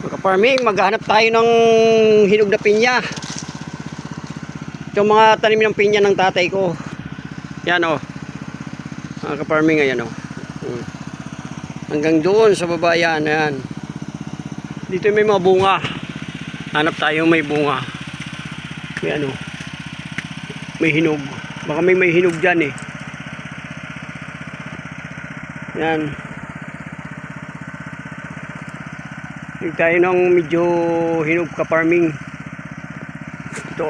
Mga farming, maghanap tayo ng hinog na pinya. Ito mga tanim ng pinya ng tatay ko. Yan o. Mga ka-farming, ayan o. Hanggang doon sa baba yan. Ayan. Dito may mga bunga. Hanap tayo may bunga. Ayan o. May hinog. Baka may hinog dyan eh. Yan. Hindi tayo ng medyo hinog ka-farming. Ito.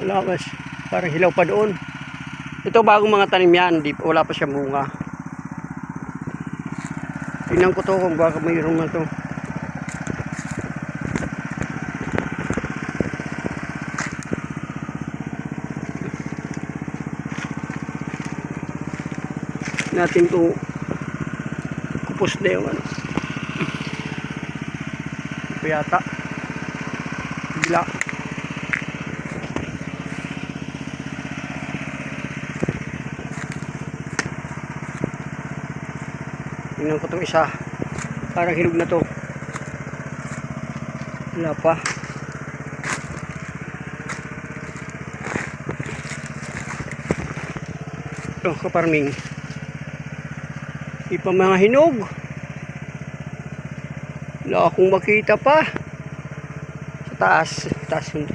Wala mas. Parang hilaw pa doon. Ito bagong mga tanim yan. Wala pa siya bunga. Tingnan ko to kung baka mayroon na to. Natin to kupos na yung ano. Ito yata. Bila. Tingnan ko itong isa. Parang hinog na to. Wala pa. Ito ka-farming. Di pa mga hinog. Wala akong makita pa. Sa taas. Taas hindi.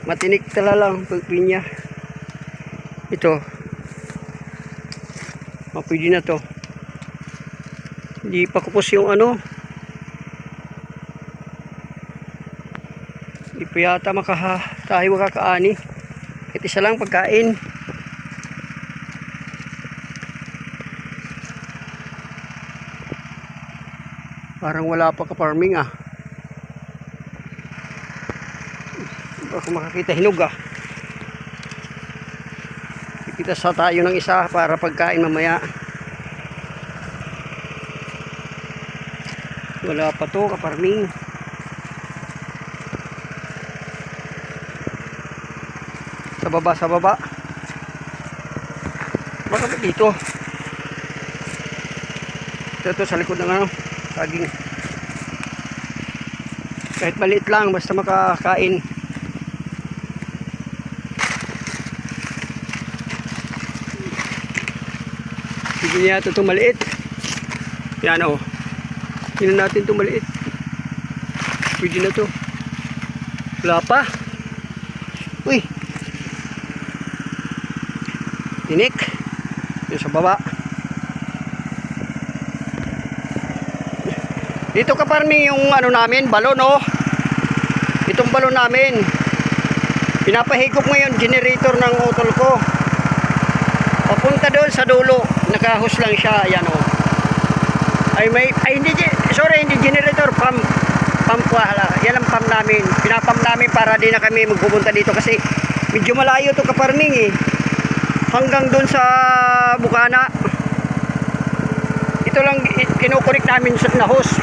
Matinik tala lang pagpinya. Ito. Mapwede na to. Hindi pa kupos yung ano. Hindi pa yata tayo makakaani. Kahit isa lang pagkain. Parang wala pa ka-farming ah. Baka makakita hinog ah. Kita sa tayo ng isa para pagkain mamaya. Wala pa to ka-farming. Sa baba. Baka ba dito? Ito sa likod ng ano. Saging. Kahit maliit lang basta makakain. Sige niya ito maliit. Yan o. Tingnan natin ito maliit. Pwede na to. Wala pa. Uy. Tinik. Yung sa baba. Dito ka-farming yung ano namin, balon oh. Itong balon namin. Pinapahigop ngayon generator ng utol ko. Papunta doon sa dulo, nakahos lang siya, ayan oh. Hindi generator, pump wala. Yan ang pump namin. Pinapump namin para di na kami magpupunta dito kasi medyo malayo to ka-farming eh. Hanggang doon sa Bukana. Ito lang kinukunik namin na hose.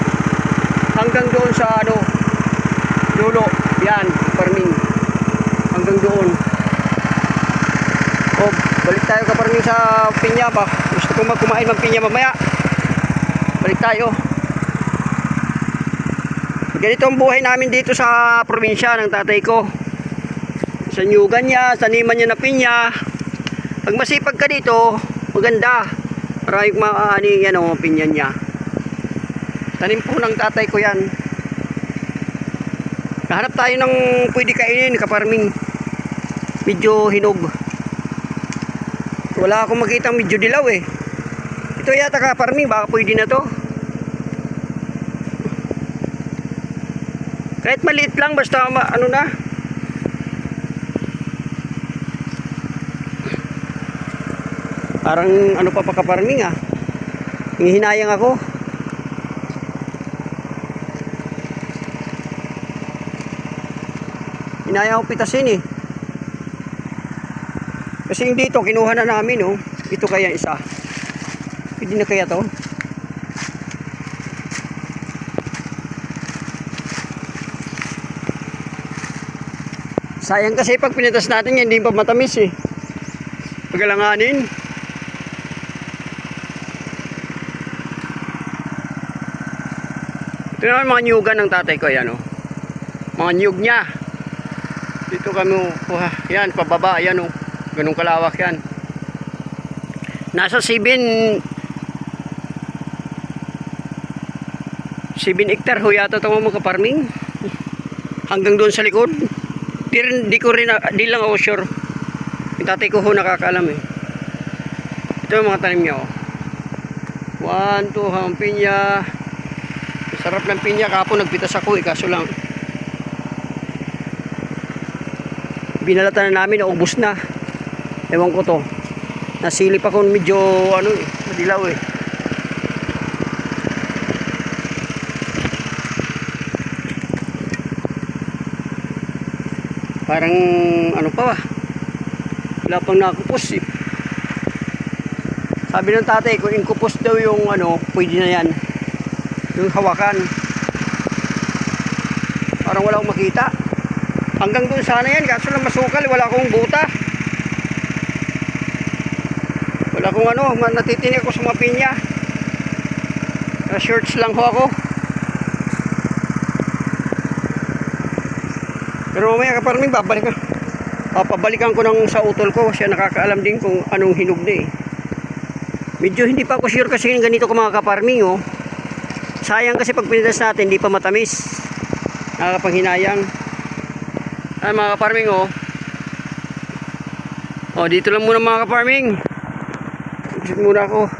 Hanggang doon sa ano dulo, yan, farming hanggang doon. Balik tayo ka-farming sa pinya ba. Gusto ko kumain ng pinya mamaya. Balik tayo. Ganito ang buhay namin dito sa probinsya ng tatay ko. Sa nyugan niya, taniman niya na pinya. Pag masipag ka dito, maganda. Maraming maaani yan o pinya niya. Tanim po ng tatay ko yan. Kahanap tayo ng pwede kainin ka-farming. Medyo hinog. Wala akong makita medyo dilaw eh. Ito yata ka-farming, baka pwede na to. Kahit maliit lang basta ano na. Parang ano pa ka-farming ah. Hinayang ako. Hinayang ako pitasin eh. Kasi yung dito kinuha na namin oh. Ito kaya isa. Pwede na kaya to? Sayang kasi pag pinitas natin yan, hindi pa matamis eh. Pagalanganin. Ito naman mga nyugan ng tatay ko, yan oh. Mga nyug niya. Dito kami kuha. Yan, pababa, yan oh. Ganun kalawak yan. Nasa 7 hectare ho yata ito mga kaparming. Hanggang doon sa likod. Di lang ako sure. Yung tatay ko ho nakakaalam eh. Ito yung mga tanim niya oh. 1, 2, ang pinya. Sarap ng pinya. Kapon nagpitas ako eh, kaso lang binalatan na namin, naubos na. Ewan ko to. Nasilip ako medyo ano eh, madilaw eh. Parang ano pa ba? Wala pang nakupos eh. Sabi ng tatay, kung inkupos daw yung ano, pwede na yan. Yung hawakan. Parang wala akong makita. Hanggang doon sana yan, kaso lang masukal, wala akong buta. Wala akong ano, natitinig ako sa mga pinya. Shorts lang ho ako. Pero mamaya kaparming, papabalikan ko ng sa utol ko. Siya nakakaalam din kung anong hinog na eh. Medyo hindi pa ako sure kasi ganito ko mga kaparming oh. Sayang kasi pag pinitas natin, hindi pa matamis. Nakakapanghinayang. Ay mga kaparming oh. Oh, dito lang muna mga kaparming. Exit muna ako.